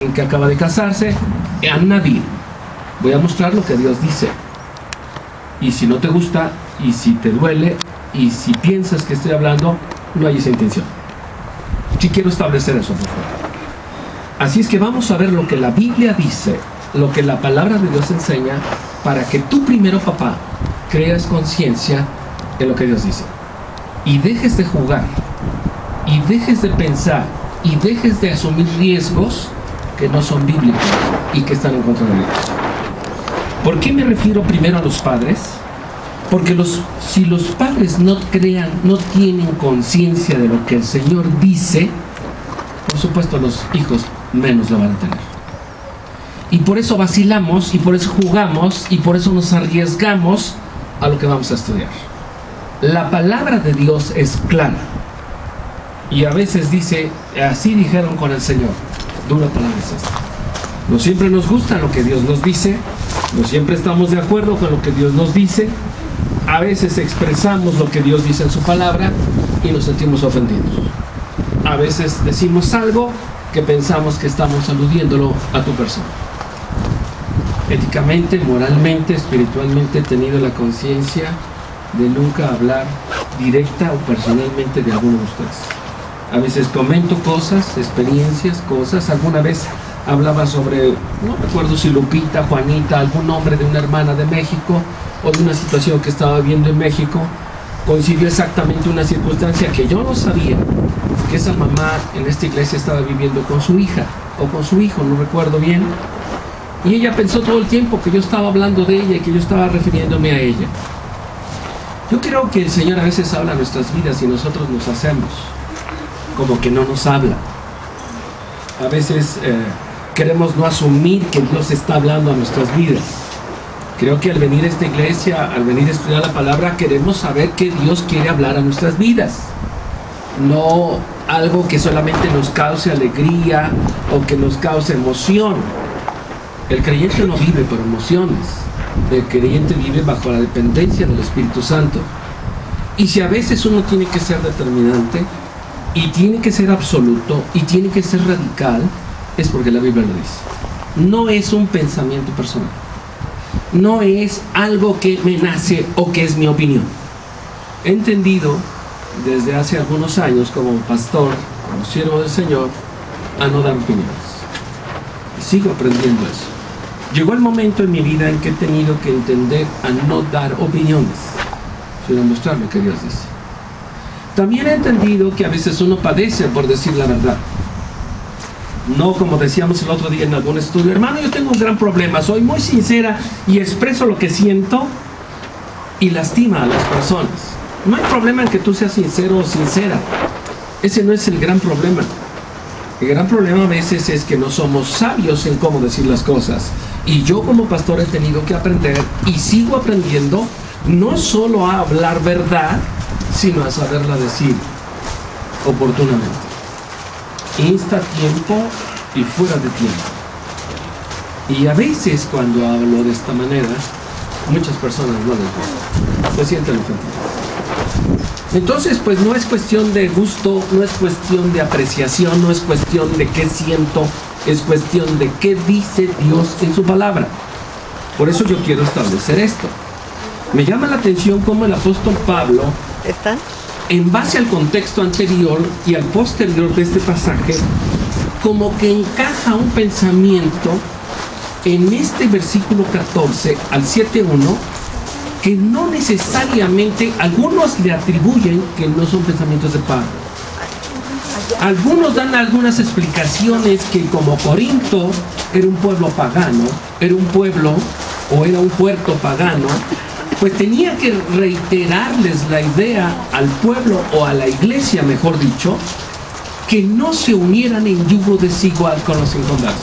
alguien que acaba de casarse, a nadie. Voy a mostrar lo que Dios dice. Y si no te gusta, y si te duele, y si piensas que estoy hablando, no hay esa intención. Sí quiero establecer eso, por favor. Así es que vamos a ver lo que la Biblia dice, lo que la palabra de Dios enseña, para que tú primero, papá, creas conciencia de lo que Dios dice. Y dejes de jugar, y dejes de pensar, y dejes de asumir riesgos que no son bíblicos y que están en contra de Dios. ¿Por qué me refiero primero a los padres? Porque si los padres no tienen conciencia de lo que el Señor dice, por supuesto los hijos menos lo van a tener. Y por eso vacilamos, y por eso jugamos, y por eso nos arriesgamos a lo que vamos a estudiar. La palabra de Dios es clara. Y a veces dice, así dijeron con el Señor. Dura palabra es esta. No siempre nos gusta lo que Dios nos dice, no siempre estamos de acuerdo con lo que Dios nos dice. A veces expresamos lo que Dios dice en su palabra y nos sentimos ofendidos. A veces decimos algo que pensamos que estamos aludiéndolo a tu persona. Éticamente, moralmente, espiritualmente he tenido la conciencia de nunca hablar directa o personalmente de alguno de ustedes. A veces comento cosas, experiencias, cosas. Alguna vez hablaba sobre, no recuerdo si Lupita, Juanita, algún nombre de una hermana de México o de una situación que estaba viviendo en México. Coincidió exactamente una circunstancia que yo no sabía, que esa mamá en esta iglesia estaba viviendo con su hija o con su hijo, no recuerdo bien. Y ella pensó todo el tiempo que yo estaba hablando de ella y que yo estaba refiriéndome a ella. Yo creo que el Señor a veces habla a nuestras vidas y nosotros nos hacemos como que no nos habla. A veces queremos no asumir que Dios está hablando a nuestras vidas. Creo que al venir a esta iglesia, al venir a estudiar la palabra, queremos saber que Dios quiere hablar a nuestras vidas. No algo que solamente nos cause alegría o que nos cause emoción. El creyente no vive por emociones. El creyente vive bajo la dependencia del Espíritu Santo. Y si a veces uno tiene que ser determinante, y tiene que ser absoluto, y tiene que ser radical, es porque la Biblia lo dice. No es un pensamiento personal. No es algo que me nace o que es mi opinión. He entendido desde hace algunos años como pastor, como siervo del Señor, a no dar opiniones. Y sigo aprendiendo eso. Llegó el momento en mi vida en que he tenido que entender a no dar opiniones, sino mostrar lo que Dios dice. También he entendido que a veces uno padece por decir la verdad. No como decíamos el otro día en algún estudio, hermano, yo tengo un gran problema, soy muy sincera y expreso lo que siento y lastima a las personas. No hay problema en que tú seas sincero o sincera. Ese no es el gran problema. El gran problema a veces es que no somos sabios en cómo decir las cosas. Y yo como pastor he tenido que aprender y sigo aprendiendo no solo a hablar verdad, sino a saberla decir oportunamente. Insta tiempo y fuera de tiempo. Y a veces cuando hablo de esta manera, muchas personas no les gusta, se sienten ofendidas. Entonces, pues no es cuestión de gusto, no es cuestión de apreciación, no es cuestión de qué siento, es cuestión de qué dice Dios en su palabra. Por eso yo quiero establecer esto. Me llama la atención cómo el apóstol Pablo, en base al contexto anterior y al posterior de este pasaje, como que encaja un pensamiento en este versículo 14 al 7.1, que no necesariamente algunos le atribuyen que no son pensamientos de Pablo. Algunos dan algunas explicaciones que como Corinto era un pueblo pagano, era un pueblo o era un puerto pagano, pues tenía que reiterarles la idea al pueblo o a la iglesia, mejor dicho, que no se unieran en yugo desigual con los inconversos.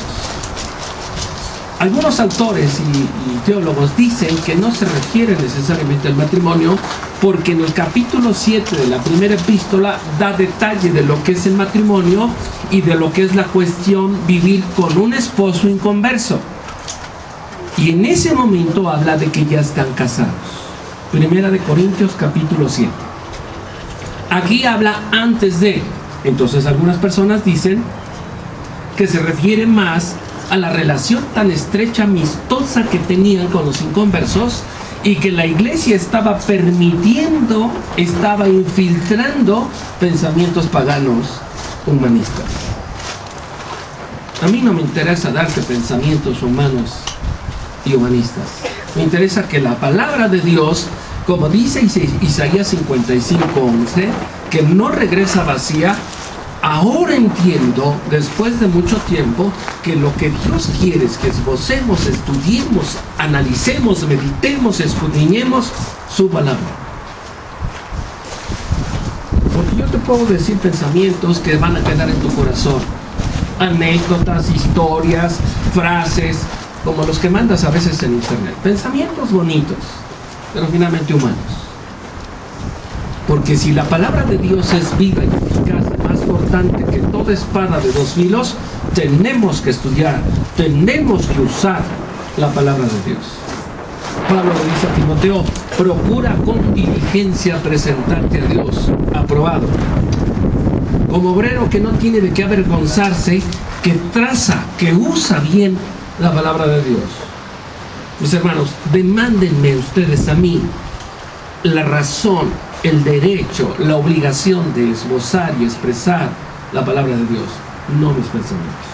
Algunos autores y teólogos dicen que no se refiere necesariamente al matrimonio, porque en el capítulo 7 de la primera epístola da detalle de lo que es el matrimonio y de lo que es la cuestión vivir con un esposo inconverso. Y en ese momento habla de que ya están casados. Primera de Corintios capítulo 7. Aquí habla antes de. Entonces algunas personas dicen que se refiere más a la relación tan estrecha, amistosa que tenían con los inconversos, y que la iglesia estaba permitiendo, estaba infiltrando pensamientos paganos humanistas. A mí no me interesa darte pensamientos humanos y humanistas. Me interesa que la palabra de Dios, como dice Isaías 55:11, que no regresa vacía. Ahora entiendo, después de mucho tiempo, que lo que Dios quiere es que esbocemos, estudiemos, analicemos, meditemos, escudriñemos su palabra. Porque yo te puedo decir pensamientos que van a quedar en tu corazón, anécdotas, historias, frases, como los que mandas a veces en internet, pensamientos bonitos, pero finalmente humanos. Porque si la palabra de Dios es viva y eficaz, más cortante que toda espada de dos filos, tenemos que estudiar, tenemos que usar la palabra de Dios. Pablo le dice a Timoteo: procura con diligencia presentarte a Dios aprobado, como obrero que no tiene de qué avergonzarse, que traza, que usa bien la palabra de Dios. Mis hermanos, demándenme ustedes a mí la razón, el derecho, la obligación de esbozar y expresar la palabra de Dios, no mis pensamientos.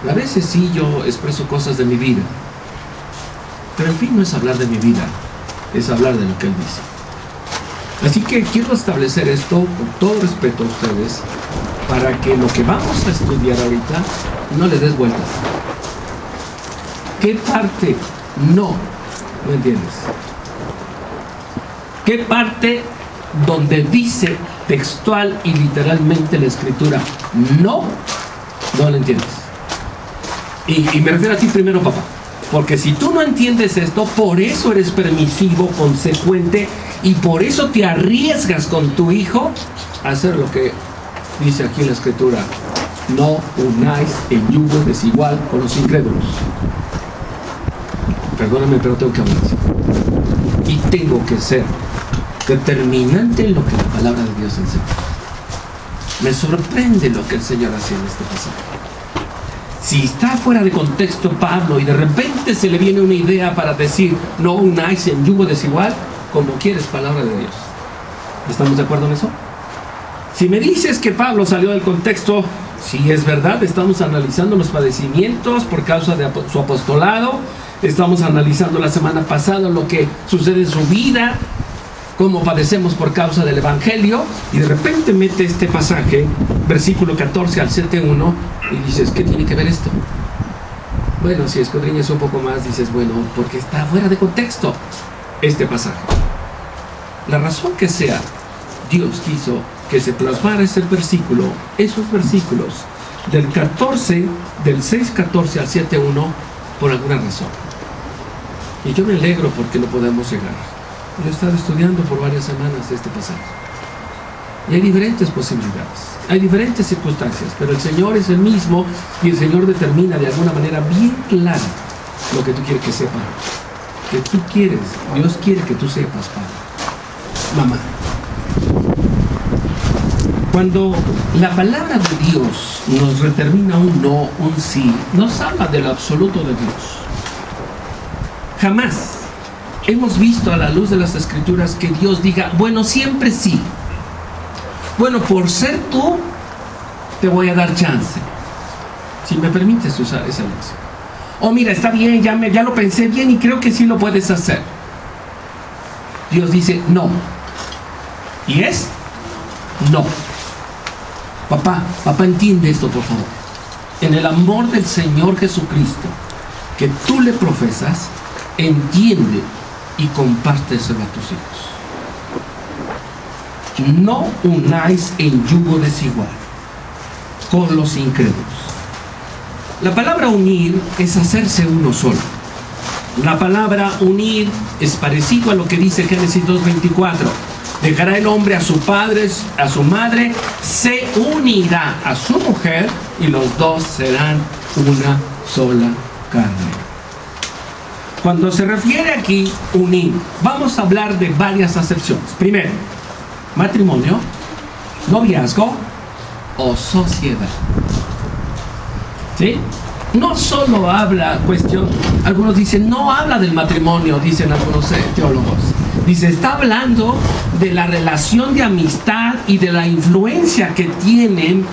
A veces sí yo expreso cosas de mi vida, pero en fin no es hablar de mi vida, es hablar de lo que Él dice. Así que quiero establecer esto con todo respeto a ustedes, para que lo que vamos a estudiar ahorita no le des vueltas. ¿Qué parte no entiendes? ¿Qué parte donde dice textual y literalmente la escritura no la entiendes? Y me refiero a ti primero, papá, porque si tú no entiendes esto, por eso eres permisivo, consecuente, y por eso te arriesgas con tu hijo a hacer lo que dice aquí en la escritura: no unáis en yugo desigual con los incrédulos. Perdóname, pero tengo que hablar así. Y tengo que ser determinante en lo que la palabra de Dios enseña. Me sorprende lo que el Señor hace en este pasaje. Si está fuera de contexto Pablo y de repente se le viene una idea para decir no unáis en yugo desigual, como quieres, palabra de Dios. ¿Estamos de acuerdo en eso? Si me dices que Pablo salió del contexto, sí es verdad, estamos analizando los padecimientos por causa de su apostolado, estamos analizando la semana pasada lo que sucede en su vida, cómo padecemos por causa del Evangelio, y de repente mete este pasaje, versículo 14 al 7:1, y dices, ¿qué tiene que ver esto? Bueno, si escudriñas un poco más, dices, bueno, porque está fuera de contexto este pasaje. La razón que sea, Dios quiso que se plasmara ese versículo, esos versículos, del 6:14 al 7:1, por alguna razón. Y yo me alegro porque lo podemos llegar. Yo he estado estudiando por varias semanas este pasaje. Y hay diferentes posibilidades, hay diferentes circunstancias, pero el Señor es el mismo y el Señor determina de alguna manera bien clara lo que tú quieres que sepa. Que tú quieres, Dios quiere que tú sepas, Padre. Mamá. Cuando la palabra de Dios nos determina un no, un sí, nos habla de lo absoluto de Dios. Jamás hemos visto a la luz de las Escrituras que Dios diga, bueno, siempre sí. Bueno, por ser tú, te voy a dar chance. Si me permites usar esa lección. Oh, mira, está bien, ya lo pensé bien y creo que sí lo puedes hacer. Dios dice, no. ¿Y es? No. Papá, entiende esto, por favor. En el amor del Señor Jesucristo, que tú le profesas, entiende y compárteselo a tus hijos. No unáis en yugo desigual con los incrédulos. La palabra unir es hacerse uno solo. La palabra unir es parecido a lo que dice Génesis 2:24. Dejará el hombre a su padre, a su madre, se unirá a su mujer y los dos serán una sola carne. Cuando se refiere aquí unir, vamos a hablar de varias acepciones. Primero, matrimonio, noviazgo o sociedad. ¿Sí? No solo habla algunos dicen, no habla del matrimonio, dicen algunos teólogos. Dice, está hablando de la relación de amistad y de la influencia que tienen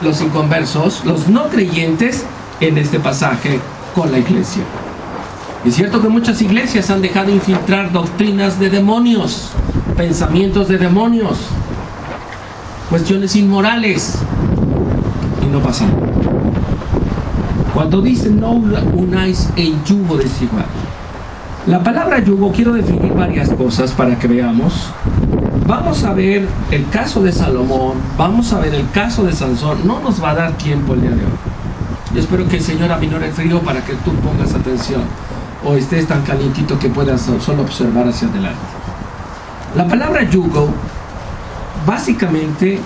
los inconversos, los no creyentes, en este pasaje con la iglesia. Es cierto que muchas iglesias han dejado infiltrar doctrinas de demonios, pensamientos de demonios, cuestiones inmorales, y no pasa nada. Cuando dice no unáis en yugo desigual, la palabra yugo, quiero definir varias cosas para que veamos. Vamos a ver el caso de Salomón, vamos a ver el caso de Sansón. No nos va a dar tiempo el día de hoy. Yo espero que el Señor aminore el frío para que tú pongas atención o estés tan calientito que puedas solo observar hacia adelante. La palabra yugo básicamente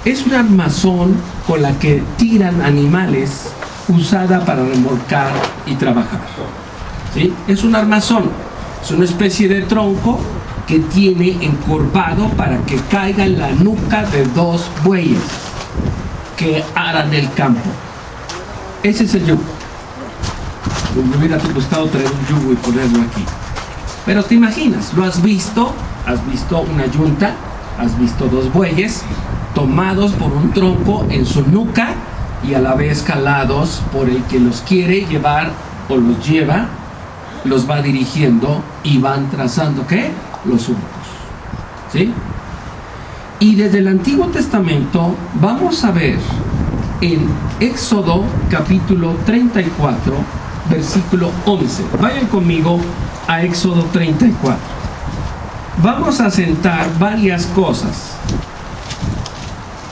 es un armazón con la que tiran animales, usada para remolcar y trabajar. ¿Sí? Es un armazón, es una especie de tronco que tiene encorvado para que caiga en la nuca de dos bueyes que aran el campo. Ese es el yugo. Me hubiera gustado traer un yugo y ponerlo aquí. Pero te imaginas, lo has visto una yunta, has visto dos bueyes tomados por un tronco en su nuca y a la vez jalados por el que los quiere llevar o los lleva, los va dirigiendo y van trazando, ¿qué? Los surcos. ¿Sí? Y desde el Antiguo Testamento vamos a ver en Éxodo capítulo 34, versículo 11. Vayan conmigo a Éxodo 34. Vamos a sentar varias cosas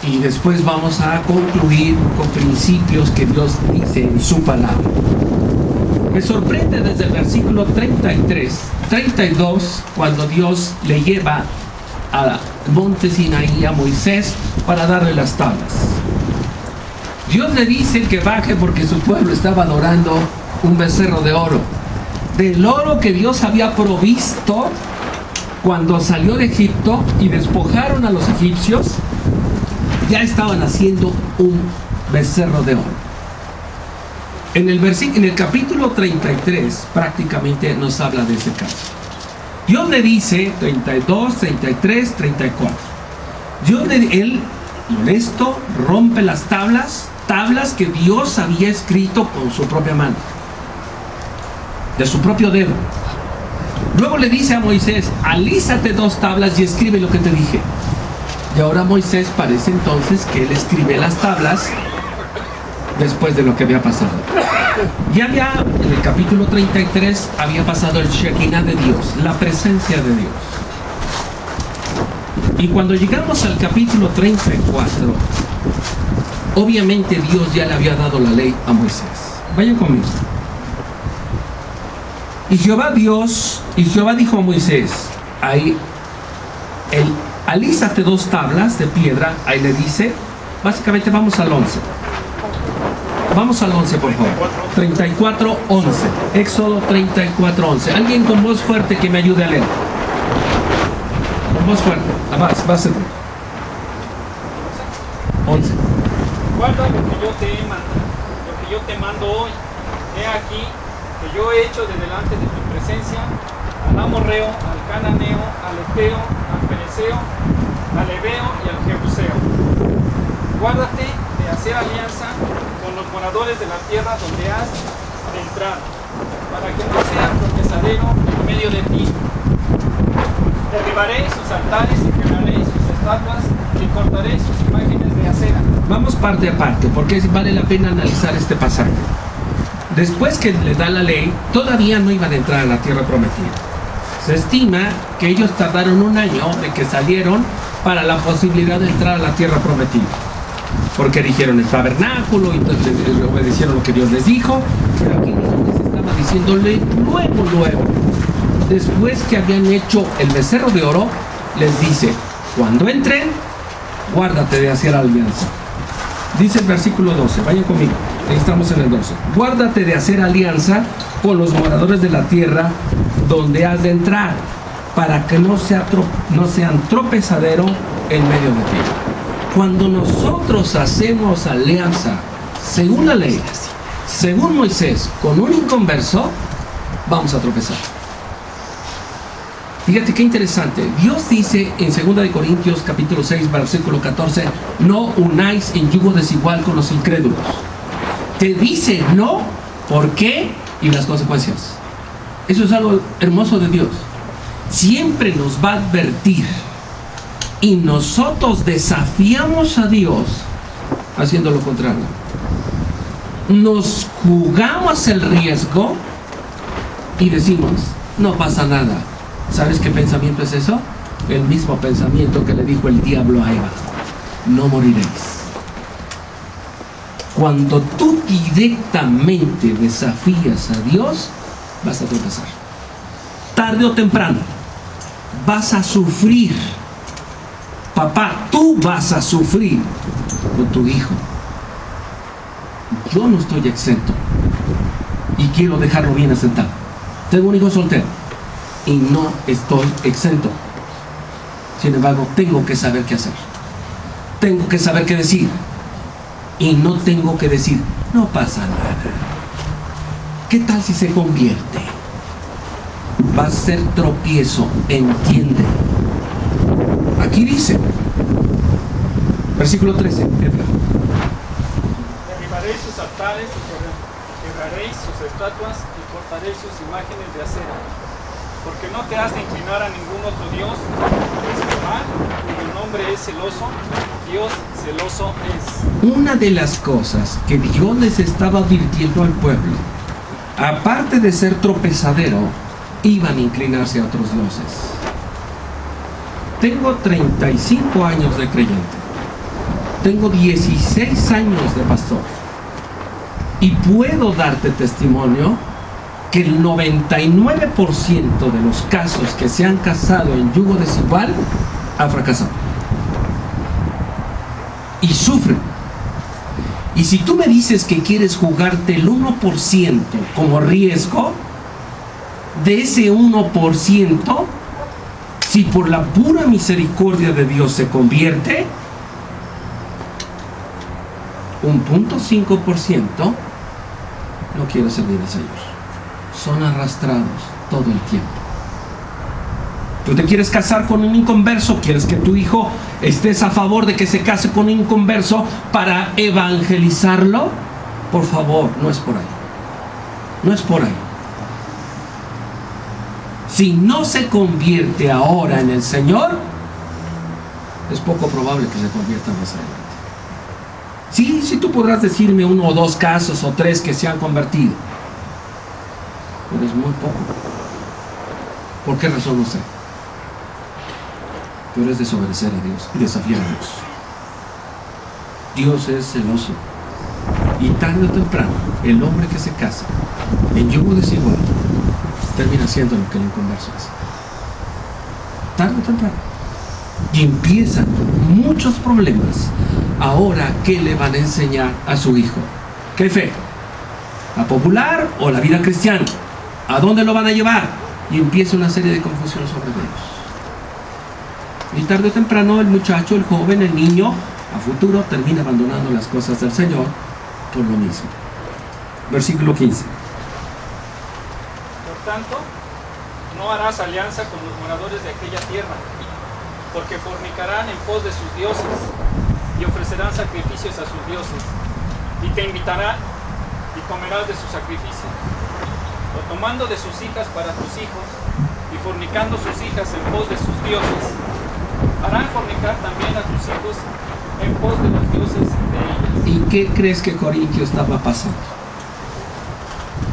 y después vamos a concluir con principios que Dios dice en su palabra. Me sorprende desde el versículo 32, cuando Dios le lleva al monte Sinaí a Moisés para darle las tablas. Dios le dice que baje porque su pueblo estaba adorando un becerro de oro. Del oro que Dios había provisto cuando salió de Egipto y despojaron a los egipcios, ya estaban haciendo un becerro de oro. En el capítulo 33 prácticamente nos habla de ese caso. Dios le dice, 32, 33, 34. Él, molesto, rompe las tablas que Dios había escrito con su propia mano, de su propio dedo. Luego le dice a Moisés, alízate 2 tablas y escribe lo que te dije. Y ahora Moisés parece entonces que él escribe las tablas después de lo que había pasado. Ya en el capítulo 33 había pasado el Shekinah de Dios, la presencia de Dios. Y cuando llegamos al capítulo 34, obviamente Dios ya le había dado la ley a Moisés. Vayan conmigo. Y Jehová dijo a Moisés, alízate 2 tablas de piedra, ahí le dice, básicamente vamos al 11. Vamos al 11, por favor. 34, 11. Éxodo 34, 11. Alguien con voz fuerte que me ayude a leer. Con voz fuerte. Vas a leer. 11. Guarda lo que yo te mando hoy. He aquí que yo he hecho de delante de tu presencia al amorreo, al cananeo, al eteo, al fereceo, al heveo y al jebuseo. Guárdate de hacer alianza con los moradores de la tierra donde has de entrar, para que no sea tropezadero en medio de ti. Derribaré sus altares y quebraré sus estatuas y cortaré sus imágenes de acera. Vamos parte a parte, porque vale la pena analizar este pasaje. Después que le da la ley, todavía no iban a entrar a la tierra prometida. Se estima que ellos tardaron 1 año de que salieron para la posibilidad de entrar a la tierra prometida, porque erigieron el tabernáculo y obedecieron lo que Dios les dijo. Pero aquí les estaba diciéndole luego, después que habían hecho el becerro de oro, les dice, cuando entren, guárdate de hacer alianza. Dice el versículo 12, vayan conmigo, ahí estamos en el 12. Guárdate de hacer alianza con los moradores de la tierra donde has de entrar, para que no sean tropezadero en medio de ti. Cuando nosotros hacemos alianza según la ley, según Moisés, con un inconverso, vamos a tropezar. Fíjate qué interesante. Dios dice en 2 de Corintios capítulo 6, versículo 14, no unáis en yugo desigual con los incrédulos. Te dice no, ¿por qué? Y las consecuencias. Eso es algo hermoso de Dios. Siempre nos va a advertir y nosotros desafiamos a Dios haciendo lo contrario. Nos jugamos el riesgo y decimos, no pasa nada. ¿Sabes qué pensamiento es eso? El mismo pensamiento que le dijo el diablo a Eva: no moriréis. Cuando tú directamente desafías a Dios, vas a tropezar. Tarde o temprano vas a sufrir. Papá, tú vas a sufrir con tu hijo. Yo no estoy exento y quiero dejarlo bien asentado. Tengo un hijo soltero y no estoy exento. Sin embargo, tengo que saber qué hacer. Tengo que saber qué decir. Y no tengo que decir, no pasa nada. ¿Qué tal si se convierte? Va a ser tropiezo, entiende. Aquí dice, versículo 13, Edgar. Derribaréis sus altares y quebraréis sus estatuas y cortaréis sus imágenes de acera. Porque no te has de inclinar a ningún otro Dios, es Jehová, cuyo nombre es celoso, Dios celoso es. Una de las cosas que Dios les estaba advirtiendo al pueblo, aparte de ser tropezadero, iban a inclinarse a otros dioses. Tengo 35 años de creyente. Tengo 16 años de pastor. Y puedo darte testimonio que el 99% de los casos que se han casado en yugo desigual han fracasado. Y sufren. Y si tú me dices que quieres jugarte el 1% como riesgo, de ese 1%, si por la pura misericordia de Dios se convierte, un 0.5% no quiere servir al Señor. Son arrastrados todo el tiempo. Tú te quieres casar con un inconverso, quieres que tu hijo estés a favor de que se case con un inconverso para evangelizarlo. Por favor, no es por ahí. No es por ahí. Si no se convierte ahora en el Señor, es poco probable que se convierta más adelante. Sí, tú podrás decirme 1 o 2 casos o 3 que se han convertido, pero es muy poco. ¿Por qué razón? No sé. Pero es desobedecer a Dios y desafiar a Dios. Dios es celoso. Y tarde o temprano, el hombre que se casa en yugo desigual termina siendo lo que el inconverso hace. Tarde o temprano. Y empiezan muchos problemas. Ahora, ¿qué le van a enseñar a su hijo? ¿Qué fe? ¿La popular o la vida cristiana? ¿A dónde lo van a llevar? Y empieza una serie de confusiones sobre Dios. Y tarde o temprano el muchacho, el joven, el niño, a futuro termina abandonando las cosas del Señor por lo mismo. Versículo 15. Por tanto, no harás alianza con los moradores de aquella tierra, porque fornicarán en pos de sus dioses y ofrecerán sacrificios a sus dioses, y te invitarán y comerás de sus sacrificios, o tomando de sus hijas para tus hijos y fornicando sus hijas en pos de sus dioses, harán fornicar también a tus hijos en pos de los dioses de ellas. ¿Y qué crees que Corintio estaba pasando?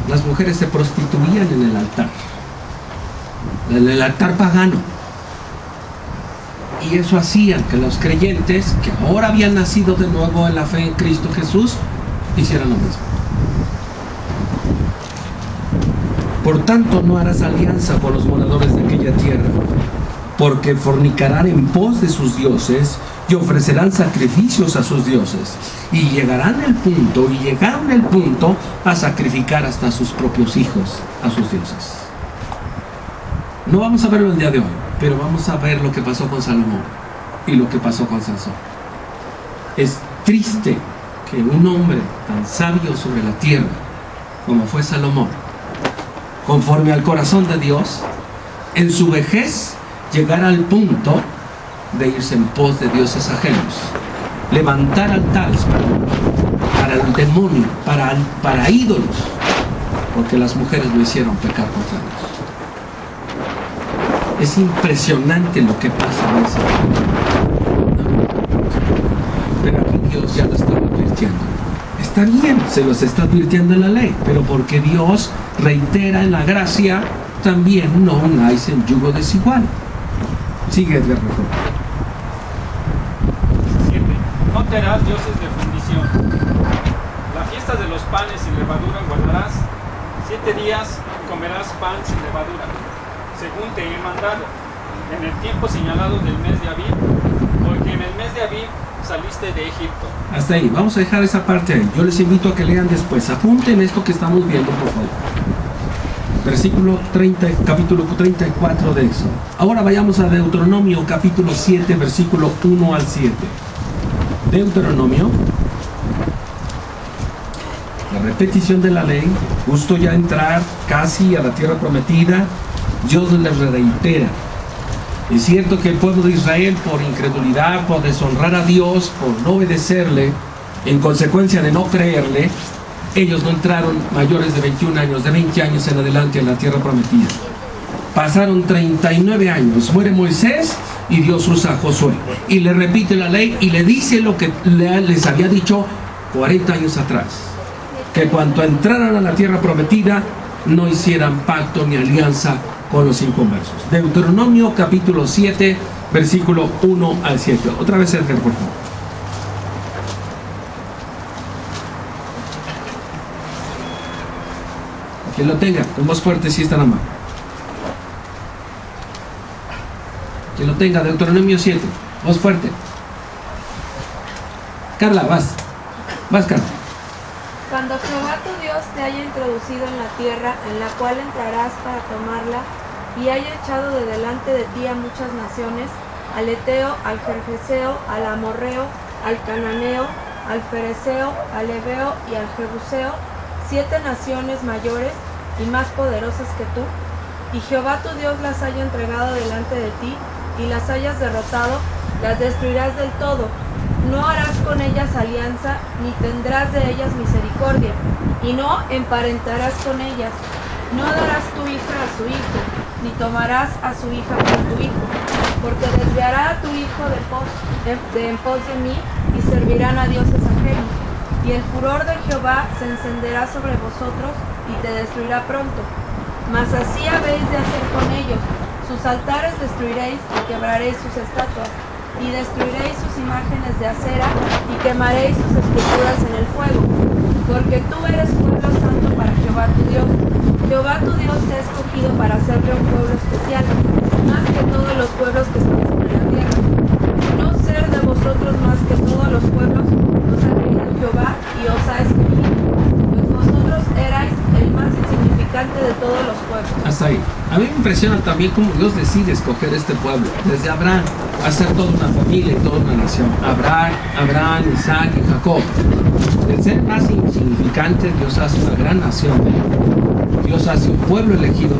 Las mujeres se prostituían en el altar pagano. Y eso hacía que los creyentes, que ahora habían nacido de nuevo en la fe en Cristo Jesús, hicieran lo mismo. Por tanto, no harás alianza con los moradores de aquella tierra, porque fornicarán en pos de sus dioses y ofrecerán sacrificios a sus dioses, y llegaron el punto a sacrificar hasta sus propios hijos a sus dioses. No vamos a verlo el día de hoy, pero vamos a ver lo que pasó con Salomón y lo que pasó con Sansón. Es triste que un hombre tan sabio sobre la tierra como fue Salomón, conforme al corazón de Dios, en su vejez llegara al punto de irse en pos de dioses ajenos, levantar altares para el demonio, para ídolos, porque las mujeres lo hicieron pecar contra Dios. Es impresionante lo que pasa en ese mundo. Pero aquí Dios ya lo está advirtiendo. Está bien, se los está advirtiendo en la ley, pero porque Dios reitera en la gracia, también no unáis en yugo desigual. Sigue, Edgar, mejor. 7. No te harás dioses de fundición. La fiesta de los panes sin levadura guardarás. 7 días comerás pan sin levadura, según te he mandado, en el tiempo señalado del mes de Abib, porque en el mes de Abib saliste de Egipto. Hasta ahí, vamos a dejar esa parte ahí. Yo les invito a que lean después. Apunten esto que estamos viendo, por favor. Versículo 30, capítulo 34 de Éxodo. Ahora vayamos a Deuteronomio, capítulo 7, versículo 1 al 7. Deuteronomio, la repetición de la ley, justo ya entrar casi a la tierra prometida, Dios les reitera. Es cierto que el pueblo de Israel, por incredulidad, por deshonrar a Dios, por no obedecerle, en consecuencia de no creerle, ellos no entraron mayores de 21 años, de 20 años en adelante en la tierra prometida. Pasaron 39 años, muere Moisés y Dios usa a Josué. Y le repite la ley y le dice lo que les había dicho 40 años atrás. Que cuando entraran a la tierra prometida, no hicieran pacto ni alianza con los inconversos. Deuteronomio capítulo 7, versículo 1 al 7. Otra vez, Edgar, por favor. Quien lo tenga, con voz fuerte, si está en la mano. Quien lo tenga, Deuteronomio 7, voz fuerte. Carla, vas, Carla. Cuando Jehová tu Dios te haya introducido en la tierra en la cual entrarás para tomarla, y haya echado de delante de ti a muchas naciones, al Eteo, al Gergeseo, al Amorreo, al Cananeo, al Fereceo, al Heveo y al Jebuseo, 7 naciones mayores y más poderosas que tú, y Jehová tu Dios las haya entregado delante de ti, y las hayas derrotado, las destruirás del todo. No harás con ellas alianza, ni tendrás de ellas misericordia, y no emparentarás con ellas. No darás tu hija a su hijo, ni tomarás a su hija por tu hijo, porque desviará a tu hijo en pos de mí, y servirán a dioses ajenos. Y el furor de Jehová se encenderá sobre vosotros, y te destruirá pronto. Mas así habéis de hacer con ellos. Sus altares destruiréis, y quebraréis sus estatuas, y destruiréis sus imágenes de acera, y quemaréis sus esculturas en el fuego. Porque tú eres pueblo santo para Jehová tu Dios. Jehová tu Dios te ha escogido para hacerle un pueblo especial, más que todos los pueblos que están sobre la tierra. No ser de vosotros más que todos los pueblos, os ha querido Jehová y os ha escogido. Pues vosotros erais el más insignificante de todos los pueblos. Hasta ahí. A mí me impresiona también cómo Dios decide escoger este pueblo. Desde Abraham, hacer toda una familia y toda una nación. Abraham, Isaac y Jacob. El ser más insignificante, Dios hace una gran nación. Dios hace un pueblo elegido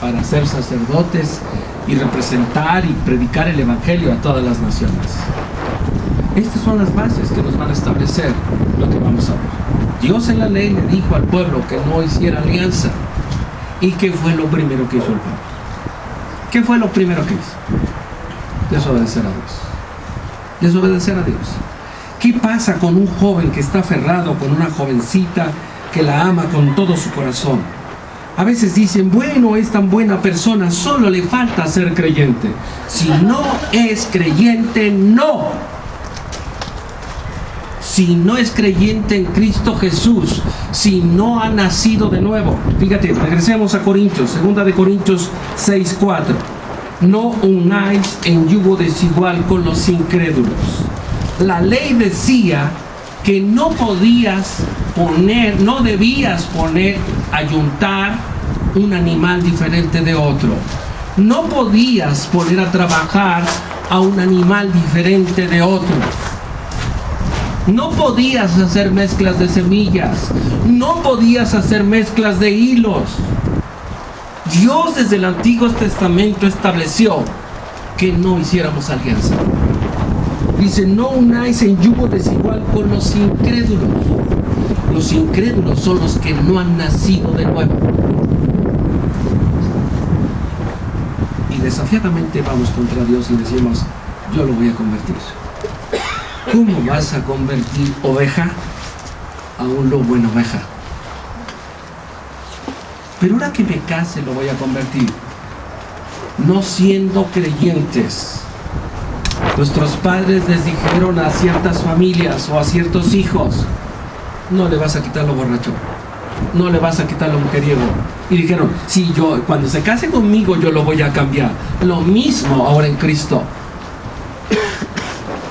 para ser sacerdotes y representar y predicar el evangelio a todas las naciones. Estas son las bases que nos van a establecer lo que vamos a ver. Dios en la ley le dijo al pueblo que no hiciera alianza. ¿Y qué fue lo primero que hizo el pueblo? ¿Qué fue lo primero que hizo? Desobedecer a Dios. Desobedecer a Dios. ¿Qué pasa con un joven que está aferrado con una jovencita que la ama con todo su corazón? A veces dicen, bueno, es tan buena persona, solo le falta ser creyente. Si no es creyente, no. Si no es creyente en Cristo Jesús, si no ha nacido de nuevo. Fíjate, regresemos a Corintios, 2 de Corintios 6:4. No unáis en yugo desigual con los incrédulos. La ley decía que no debías poner, ayuntar un animal diferente de otro. No podías poner a trabajar a un animal diferente de otro. No podías hacer mezclas de semillas. No podías hacer mezclas de hilos. Dios desde el Antiguo Testamento estableció que no hiciéramos alianza. Dice, no unáis en yugo desigual con los incrédulos. Los incrédulos son los que no han nacido de nuevo. Y desafiadamente vamos contra Dios y decimos, yo lo voy a convertir. ¿Cómo vas a convertir oveja a un lobo en oveja? Pero ahora que me case lo voy a convertir. No siendo creyentes. Nuestros padres les dijeron a ciertas familias o a ciertos hijos, no le vas a quitar lo borracho, no le vas a quitar lo mujeriego. Y dijeron, sí, yo cuando se case conmigo yo lo voy a cambiar. Lo mismo ahora en Cristo.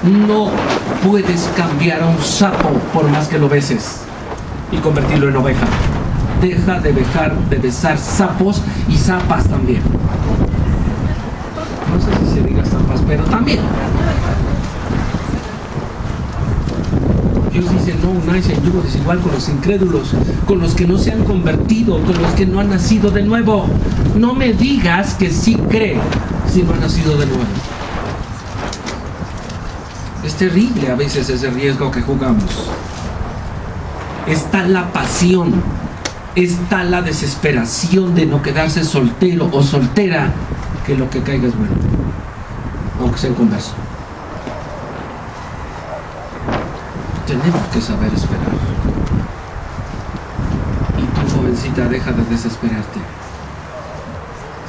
No puedes cambiar a un sapo por más que lo beses y convertirlo en oveja. Deja de besar sapos y zapas también. No sé si se diga zapas, pero también. Dios dice, no unáis en yugo desigual con los incrédulos, con los que no se han convertido, con los que no han nacido de nuevo. No me digas que sí cree si no ha nacido de nuevo. Es terrible a veces ese riesgo que jugamos. Está la pasión, está la desesperación de no quedarse soltero o soltera, que lo que caiga es bueno, aunque sea en converso. Tenemos que saber esperar. Y tu jovencita, deja de desesperarte.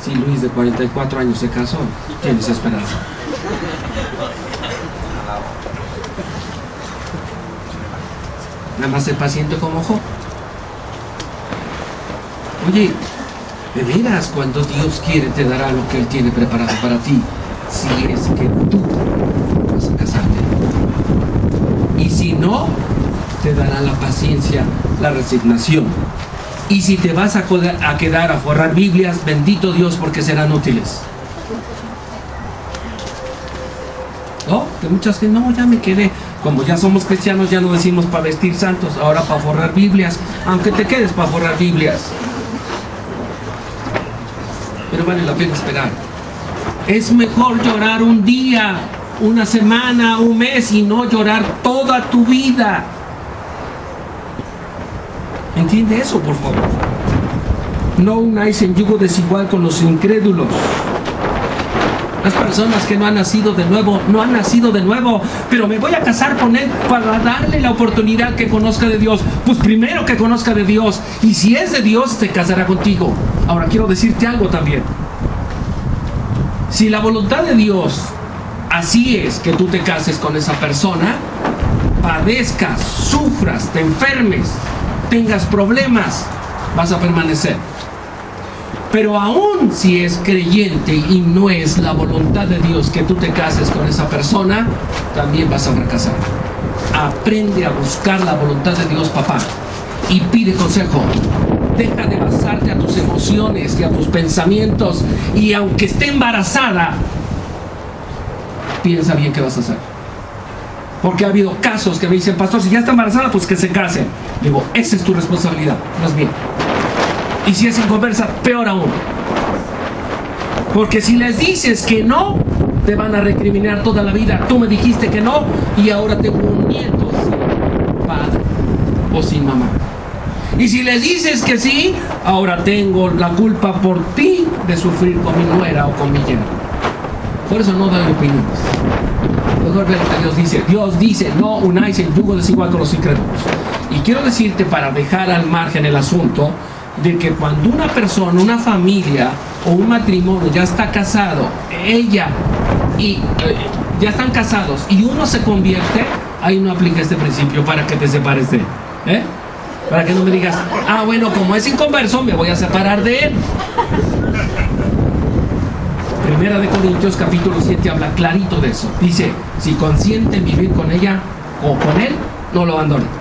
Si Luis de 44 años se casó, tienes esperanza. Nada más sé paciente como Job. Oye, de veras, cuando Dios quiere te dará lo que Él tiene preparado para ti, si es que tú vas a casarte. Y si no, te dará la paciencia, la resignación. Y si te vas a quedar a forrar Biblias, bendito Dios, porque serán útiles. ¿No? Que muchas que no, ya me quedé. Como ya somos cristianos, ya no decimos para vestir santos, ahora para forrar Biblias, aunque te quedes para forrar Biblias. Pero vale la pena esperar. Es mejor llorar un día, una semana, un mes y no llorar toda tu vida. ¿Entiende eso, por favor? No unáis en yugo desigual con los incrédulos. Las personas que no han nacido de nuevo, no han nacido de nuevo, pero me voy a casar con él para darle la oportunidad que conozca de Dios. Pues primero que conozca de Dios, y si es de Dios, se casará contigo. Ahora quiero decirte algo también. Si la voluntad de Dios así es que tú te cases con esa persona, padezcas, sufras, te enfermes, tengas problemas, vas a permanecer. Pero aún si es creyente y no es la voluntad de Dios que tú te cases con esa persona, también vas a fracasar. Aprende a buscar la voluntad de Dios, papá, y pide consejo. Deja de basarte a tus emociones y a tus pensamientos, y aunque esté embarazada, piensa bien qué vas a hacer. Porque ha habido casos que me dicen, pastor, si ya está embarazada, pues que se case. Digo, esa es tu responsabilidad, no es mía. Y si es inconversa, peor aún. Porque si les dices que no, te van a recriminar toda la vida. Tú me dijiste que no y ahora tengo un nieto sin padre o sin mamá. Y si les dices que sí, ahora tengo la culpa por ti de sufrir con mi nuera o con mi yerno. Por eso no doy opiniones. Mejor ver lo que Dios dice. Dios dice, no unáis en yugo desigual con los incrédulos. Y quiero decirte, para dejar al margen el asunto, de que cuando una persona, una familia o un matrimonio ya está casado, ya están casados y uno se convierte, ahí no aplica este principio para que te separes de él. Para que no me digas, bueno, como es inconverso, me voy a separar de él. Primera de Corintios capítulo 7 habla clarito de eso. Dice, si consienten vivir con ella o con él, no lo abandonen.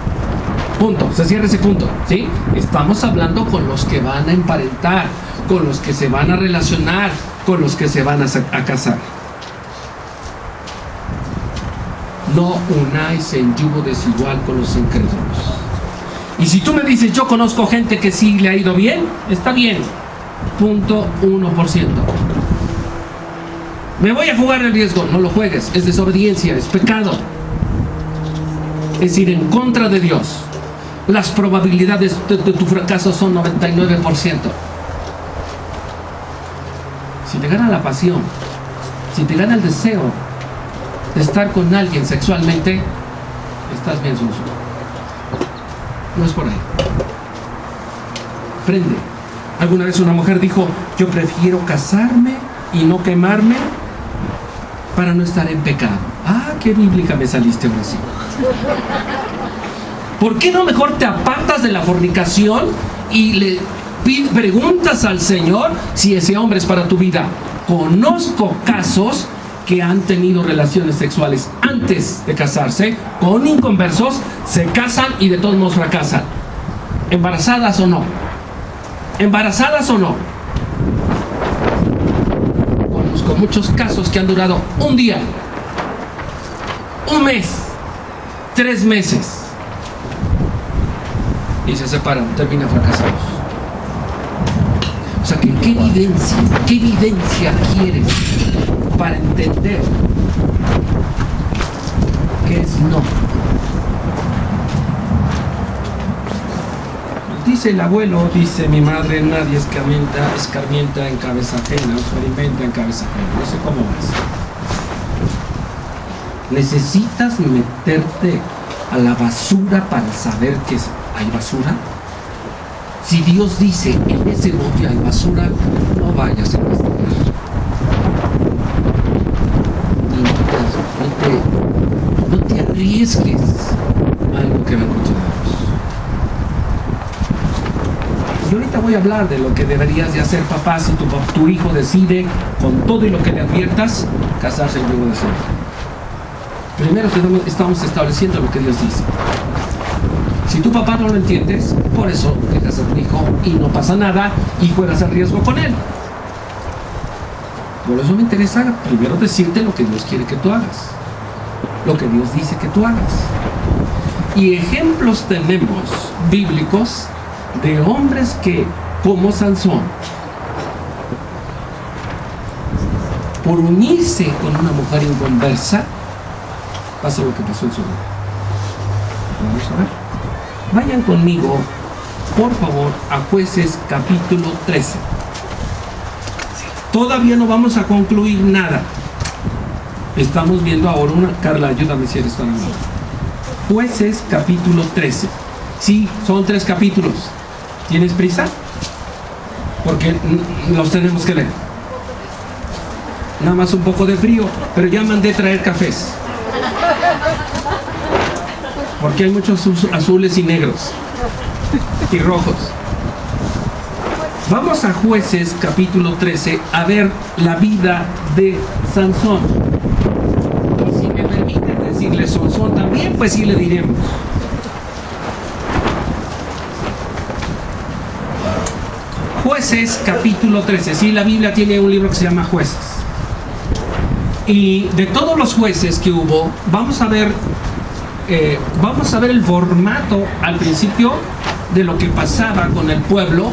Punto, se cierra ese punto, ¿sí? Estamos hablando con los que van a emparentar, con los que se van a relacionar, con los que se van a casar. no unáis en yugo desigual con los incrédulos. Y si tú me dices, yo conozco gente que sí le ha ido bien, está bien, 0.1%. Me voy a jugar el riesgo, no lo juegues, es desobediencia, es pecado. Es ir en contra de Dios. Las probabilidades de tu fracaso son 99%. Si te gana la pasión, si te gana el deseo de estar con alguien sexualmente, estás bien sucio. No es por ahí. Prende. Alguna vez una mujer dijo, yo prefiero casarme y no quemarme para no estar en pecado. Ah, qué bíblica me saliste ahora sí. ¿Por qué no mejor te apartas de la fornicación y le preguntas al Señor si ese hombre es para tu vida? Conozco casos que han tenido relaciones sexuales antes de casarse con inconversos, se casan y de todos modos fracasan. ¿Embarazadas o no? ¿Embarazadas o no? Conozco muchos casos que han durado un día, un mes, 3 meses y se separan, terminan fracasados. O sea, ¿qué evidencia quieres para entender qué es no? Dice el abuelo, dice mi madre, nadie escarmienta en cabeza ajena, o experimenta en cabeza ajena. No sé cómo vas. ¿Necesitas meterte a la basura para saber que hay basura? Si Dios dice, en ese bote hay basura, no vayas a investigar. No te arriesgues a algo que va en contra de Dios. Y ahorita voy a hablar de lo que deberías de hacer, papá, si tu hijo decide, con todo y lo que le adviertas, casarse en yugo de sangre. Primero estamos estableciendo lo que Dios dice. Si tu papá no lo entiendes, por eso dejas a tu hijo y no pasa nada y juegas al riesgo con él. Por eso me interesa primero decirte lo que Dios quiere que tú hagas, lo que Dios dice que tú hagas. Y ejemplos tenemos bíblicos de hombres que, como Sansón, por unirse con una mujer inconversa, pasa lo que pasó en su vida. Vamos a ver. Vayan conmigo, por favor, a Jueces capítulo 13. Todavía no vamos a concluir nada. Estamos viendo ahora Carla, ayúdame si eres tan amable. Jueces capítulo 13. Sí, son 3 capítulos. ¿Tienes prisa? Porque los tenemos que leer. Nada más un poco de frío, pero ya mandé traer cafés. Porque hay muchos azules y negros y rojos. Vamos a Jueces capítulo 13 a ver la vida de Sansón. Y si me permiten decirle Sansón también, pues sí le diremos. Jueces capítulo 13. Sí, la Biblia tiene un libro que se llama Jueces. Y de todos los jueces que hubo, vamos a ver el formato al principio de lo que pasaba con el pueblo.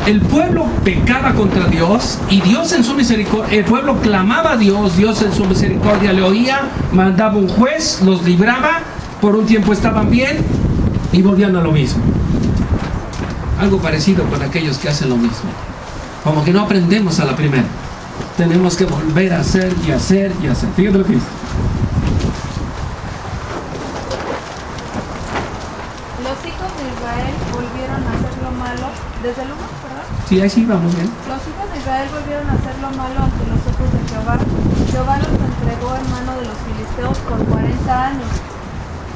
El pueblo pecaba contra Dios y Dios en su misericordia, el pueblo clamaba a Dios, Dios en su misericordia le oía, mandaba un juez, los libraba, por un tiempo estaban bien y volvían a lo mismo. Algo parecido con aquellos que hacen lo mismo. Como que no aprendemos a la primera. Tenemos que volver a hacer y hacer y hacer. Fíjate lo que dice. Los hijos de Israel volvieron a hacer lo malo. ¿Desde el 1, perdón? Sí, ahí sí, vamos bien. Los hijos de Israel volvieron a hacer lo malo ante los ojos de Jehová. Jehová los entregó en mano de los filisteos por 40 años.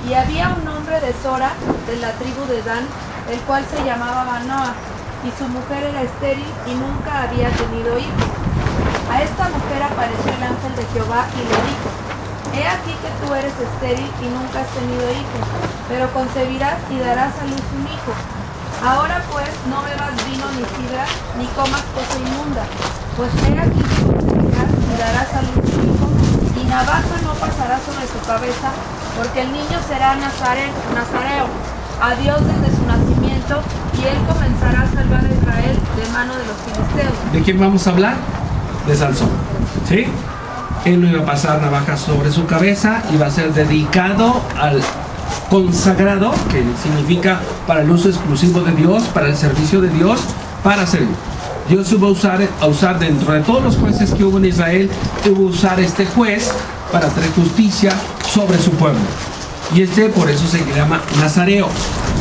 Y había un hombre de Sora, de la tribu de Dan, el cual se llamaba Manoah, y su mujer era estéril y nunca había tenido hijos. A esta mujer apareció el ángel de Jehová y le dijo: He aquí que tú eres estéril y nunca has tenido hijos, pero concebirás y darás a luz un hijo. Ahora pues no bebas vino ni sidra, ni comas cosa inmunda, pues he aquí que concebirás y darás a luz un hijo, y navaja no pasará sobre su cabeza, porque el niño será nazareo a Dios desde su nacimiento, y él comenzará a salvar a Israel de mano de los filisteos. ¿De quién vamos a hablar? De Sansón, ¿sí? Él no iba a pasar navaja sobre su cabeza, iba a ser dedicado al consagrado, que significa para el uso exclusivo de Dios, para el servicio de Dios, para servir. Dios iba a usar dentro de todos los jueces que hubo en Israel, iba a usar este juez para hacer justicia sobre su pueblo. Y por eso se llama nazareo.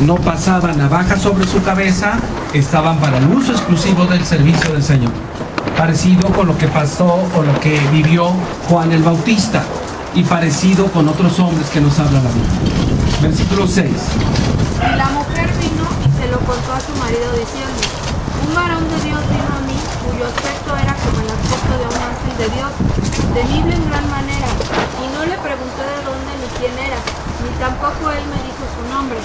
No pasaba navaja sobre su cabeza, estaban para el uso exclusivo del servicio del Señor. Parecido con lo que pasó o lo que vivió Juan el Bautista, y parecido con otros hombres que nos habla la Biblia. Versículo 6. Y la mujer vino y se lo contó a su marido diciendo: un varón de Dios vino a mí, cuyo aspecto era como el aspecto de un ángel de Dios, temible en gran manera, y no le pregunté de dónde ni quién era, ni tampoco él me dijo su nombre.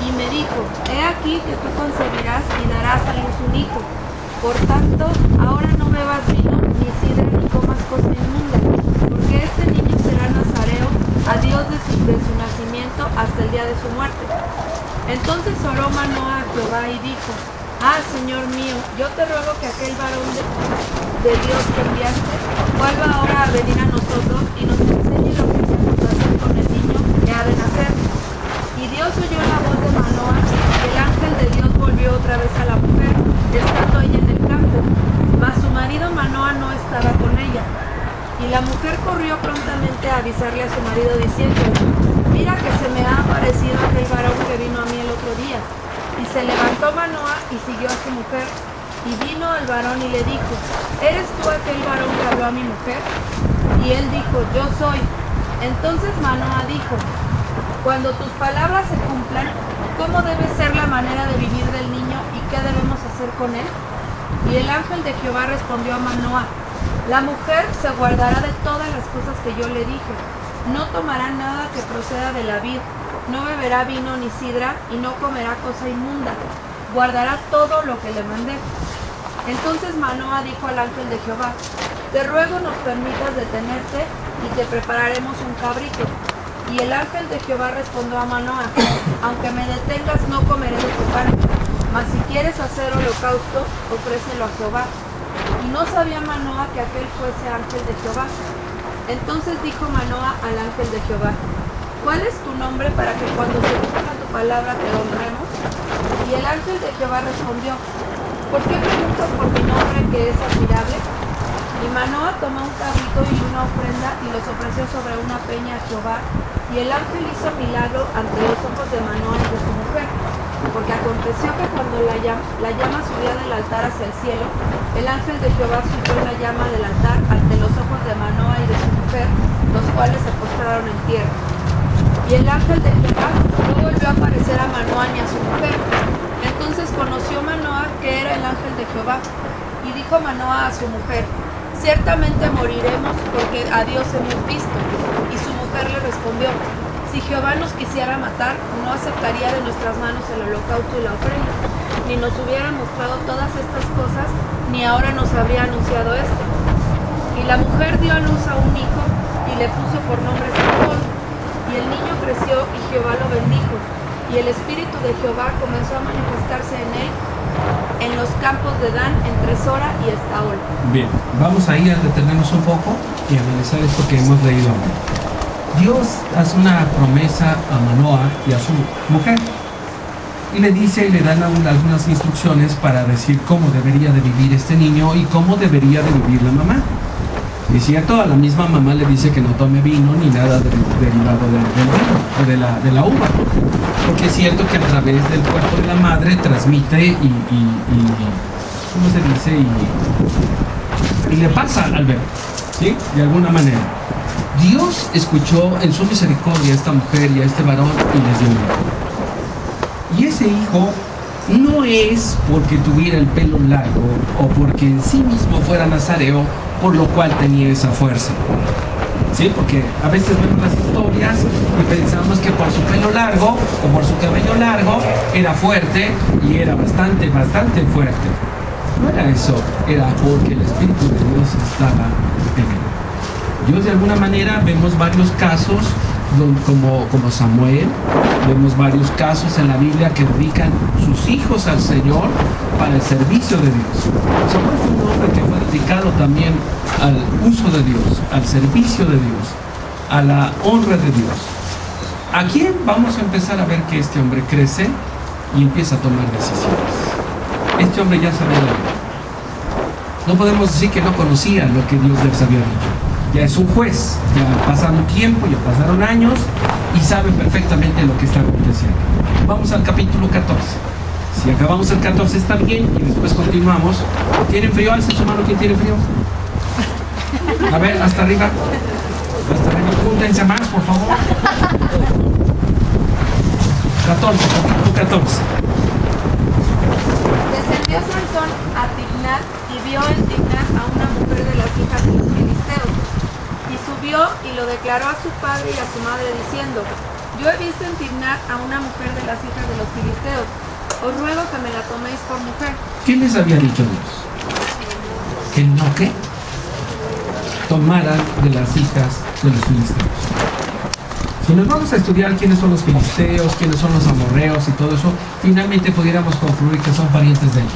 Y me dijo: he aquí que tú concebirás y darás a luz un hijo. Por tanto, ahora no bebas vino, ni sidra, ni comas cosa inmunda, porque este niño será nazareo a Dios desde su nacimiento hasta el día de su muerte. Entonces oró Manoa a Jehová y dijo: ah, Señor mío, yo te ruego que aquel varón de Dios que enviaste vuelva ahora a venir a nosotros y nos enseñe lo que hemos de hacer con el niño que ha de nacer. Y Dios oyó la voz de Manoa, y el ángel de Dios volvió otra vez a la mujer, estando ella en el campo, mas su marido Manoa no estaba con ella. Y la mujer corrió prontamente a avisarle a su marido diciendo: mira que se me ha aparecido aquel varón que vino a mí el otro día. Y se levantó Manoa y siguió a su mujer, y vino al varón y le dijo: ¿eres tú aquel varón que habló a mi mujer? Y él dijo: yo soy. Entonces Manoa dijo: cuando tus palabras se cumplan, ¿cómo debe ser la manera de vivir del niño y qué debemos hacer con él? Y el ángel de Jehová respondió a Manoa: la mujer se guardará de todas las cosas que yo le dije, no tomará nada que proceda de la vid, no beberá vino ni sidra, y no comerá cosa inmunda, guardará todo lo que le mandé. Entonces Manoa dijo al ángel de Jehová: te ruego nos permitas detenerte y te prepararemos un cabrito. Y el ángel de Jehová respondió a Manoa: aunque me detengas no comeré de tu carne, mas si quieres hacer holocausto, ofrécelo a Jehová. Y no sabía Manoa que aquel fuese ángel de Jehová. Entonces dijo Manoa al ángel de Jehová: ¿cuál es tu nombre para que cuando se cumpla tu palabra te honremos? Y el ángel de Jehová respondió: ¿por qué preguntas por mi nombre que es admirable? Y Manoa tomó un cabrito y una ofrenda y los ofreció sobre una peña a Jehová, y el ángel hizo milagro ante los ojos de Manoa y de su mujer. Porque aconteció que cuando la llama subía del altar hacia el cielo, el ángel de Jehová subió la llama del altar ante los ojos de Manoa y de su mujer, los cuales se postraron en tierra. Y el ángel de Jehová no volvió a aparecer a Manoa ni a su mujer. Entonces conoció Manoa que era el ángel de Jehová, y dijo Manoa a su mujer: ciertamente moriremos porque a Dios hemos visto. Y su mujer le respondió: si Jehová nos quisiera matar, no aceptaría de nuestras manos el holocausto y la ofrenda, ni nos hubiera mostrado todas estas cosas, ni ahora nos habría anunciado esto. Y la mujer dio a luz a un hijo y le puso por nombre Sansón. Y el niño creció y Jehová lo bendijo. Y el espíritu de Jehová comenzó a manifestarse en él en los campos de Dan, entre Sora y Estaol. Bien, vamos a ir a detenernos un poco y analizar esto que hemos leído ahora. Dios hace una promesa a Manoa y a su mujer, y le dice y le dan algunas instrucciones para decir cómo debería de vivir este niño y cómo debería de vivir la mamá. Y es cierto, a la misma mamá le dice que no tome vino ni nada derivado del vino o de la uva, porque es cierto que a través del cuerpo de la madre transmite y ¿cómo se dice? Y le pasa al bebé, ¿sí? De alguna manera. Dios escuchó en su misericordia a esta mujer y a este varón y les dio un hijo. Y ese hijo no es porque tuviera el pelo largo o porque en sí mismo fuera nazareo, por lo cual tenía esa fuerza. ¿Sí? Porque a veces vemos las historias y pensamos que por su pelo largo o por su cabello largo era fuerte y era bastante fuerte. No era eso, era porque el Espíritu de Dios estaba en él. Dios de alguna manera, vemos varios casos como Samuel, vemos varios casos en la Biblia que dedican sus hijos al Señor para el servicio de Dios. Samuel fue un hombre que fue dedicado también al uso de Dios, al servicio de Dios, a la honra de Dios. Aquí vamos a empezar a ver que este hombre crece y empieza a tomar decisiones. Este hombre ya sabía la Biblia. No podemos decir que no conocía lo que Dios les había dicho. Ya es un juez, ya pasaron tiempo, ya pasaron años y sabe perfectamente lo que está aconteciendo. Vamos al capítulo 14. Si acabamos el 14 está bien y después continuamos. ¿Tienen frío? Alce su mano, ¿quién tiene frío? A ver, hasta arriba. Hasta arriba, júntense más, por favor. 14, capítulo 14. Descendió Sansón a Timnat y vio en Timnat a una mujer de las hijas de los filisteos. Y subió y lo declaró a su padre y a su madre diciendo: yo he visto en Timnat a una mujer de las hijas de los filisteos. Os ruego que me la toméis por mujer. ¿Qué les había dicho Dios? Que no, ¿qué? Tomaran de las hijas de los filisteos. Si nos vamos a estudiar quiénes son los filisteos, quiénes son los amorreos y todo eso, finalmente pudiéramos concluir que son parientes de ellos.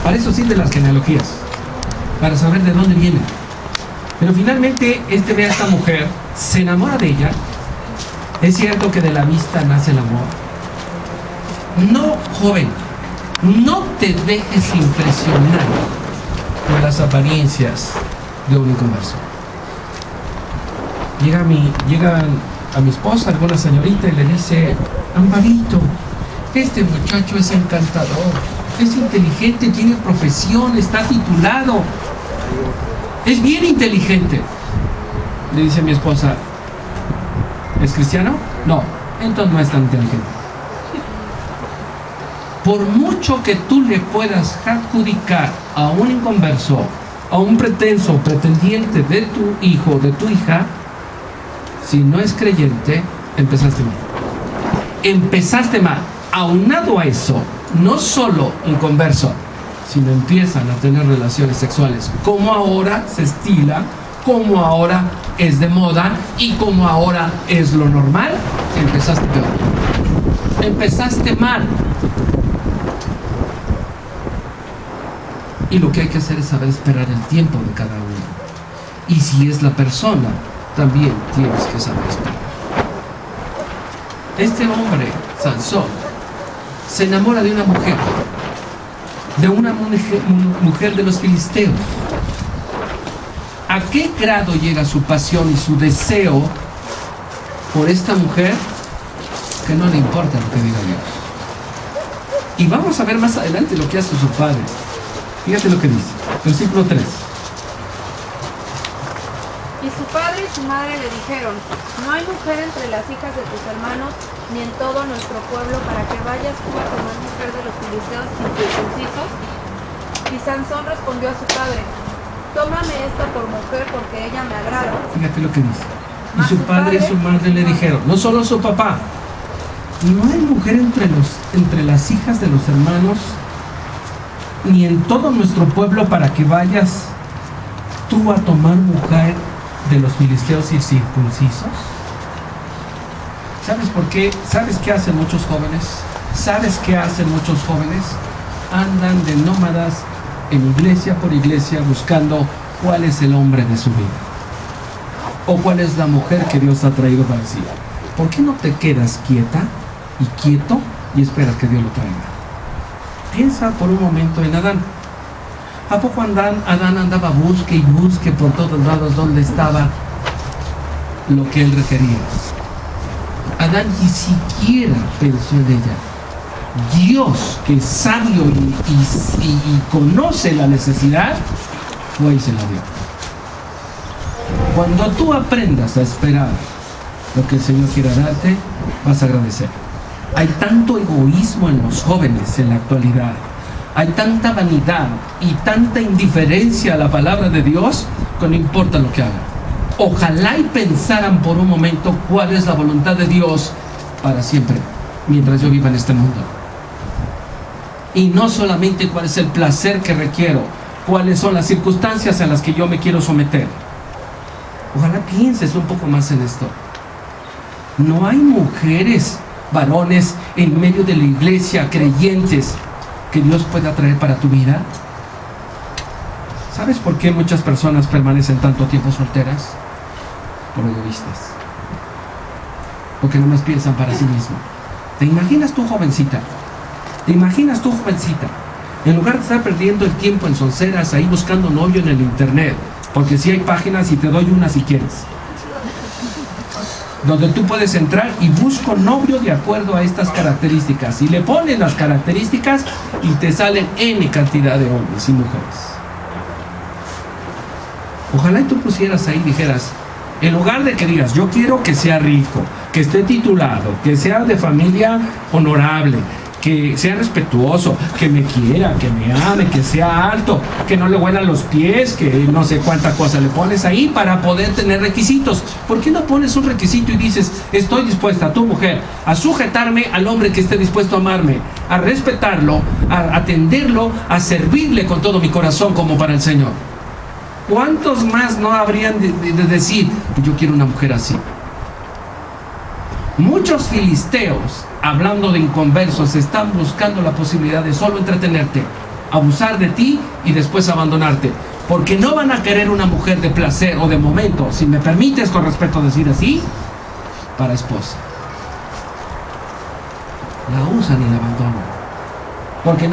Para eso sirven las genealogías, para saber de dónde vienen. Pero finalmente ve a esta mujer, se enamora de ella. Es cierto que de la vista nace el amor. No, joven, no te dejes impresionar por las apariencias de un inconverso. Llega a mi esposa, alguna señorita, y le dice: Amparito, este muchacho es encantador, es inteligente, tiene profesión, está titulado, es bien inteligente. Le dice a mi esposa: ¿es cristiano? No, entonces no es tan inteligente. Por mucho que tú le puedas adjudicar a un inconverso, a un pretenso pretendiente de tu hijo, de tu hija, si no es creyente, empezaste mal. Empezaste mal. Aunado a eso, no solo inconverso, sino empiezan a tener relaciones sexuales, como ahora se estila, como ahora es de moda y como ahora es lo normal. Empezaste peor. Empezaste mal. Y lo que hay que hacer es saber esperar el tiempo de cada uno. Y si es la persona, también tienes que saber esperar. Este hombre, Sansón, se enamora de una mujer de los filisteos. ¿A qué grado llega su pasión y su deseo por esta mujer? Que no le importa lo que diga Dios. Y vamos a ver más adelante lo que hace su padre. Fíjate lo que dice, versículo 3. Y su padre y su madre le dijeron: no hay mujer entre las hijas de tus hermanos, ni en todo nuestro pueblo, para que vayas tú a tomar mujer de los filisteos incircuncisos. Y Sansón respondió a su padre: tómame esta por mujer, porque ella me agrada. Fíjate lo que dice. Y su padre y su madre le dijeron, no solo su papá, no hay mujer entre las hijas de los hermanos, ni en todo nuestro pueblo, para que vayas tú a tomar mujer de los filisteos incircuncisos. ¿Sabes por qué? ¿Sabes qué hacen muchos jóvenes? ¿Sabes qué hacen muchos jóvenes? Andan de nómadas en iglesia por iglesia buscando cuál es el hombre de su vida o cuál es la mujer que Dios ha traído para sí. ¿Por qué no te quedas quieta y quieto y esperas que Dios lo traiga? Piensa por un momento en Adán. ¿A poco Adán andaba busque y busque por todos lados donde estaba lo que él requería? Adán ni siquiera pensó en ella. Dios, que es sabio y conoce la necesidad, fue y se la dio. Cuando tú aprendas a esperar lo que el Señor quiera darte, vas a agradecer. Hay tanto egoísmo en los jóvenes en la actualidad. Hay tanta vanidad y tanta indiferencia a la palabra de Dios que no importa lo que hagan. Ojalá y pensaran por un momento cuál es la voluntad de Dios para siempre, mientras yo viva en este mundo. Y no solamente cuál es el placer que requiero, cuáles son las circunstancias a las que yo me quiero someter. Ojalá pienses un poco más en esto. No hay mujeres, varones en medio de la iglesia, creyentes, que Dios pueda traer para tu vida. ¿Sabes por qué muchas personas permanecen tanto tiempo solteras? Por egoístas. Porque nomás piensan para sí mismos. ¿Te imaginas tú, jovencita? ¿Te imaginas tú, jovencita? En lugar de estar perdiendo el tiempo en sonceras ahí buscando novio en el internet, porque si hay páginas y te doy una si quieres, donde tú puedes entrar y busco novio de acuerdo a estas características, y le pones las características y te salen N cantidad de hombres y mujeres. Ojalá y tú pusieras ahí y dijeras, en lugar de que digas, yo quiero que sea rico, que esté titulado, que sea de familia honorable, que sea respetuoso, que me quiera, que me ame, que sea alto, que no le huelan los pies, que no sé cuánta cosa le pones ahí para poder tener requisitos. ¿Por qué no pones un requisito y dices, estoy dispuesta, tu mujer, a sujetarme al hombre que esté dispuesto a amarme, a respetarlo, a atenderlo, a servirle con todo mi corazón como para el Señor? ¿Cuántos más no habrían de decir, yo quiero una mujer así? Muchos filisteos, hablando de inconversos, están buscando la posibilidad de solo entretenerte, abusar de ti y después abandonarte, porque no van a querer una mujer de placer o de momento, si me permites con respeto decir así, para esposa. La usan y la abandonan, porque no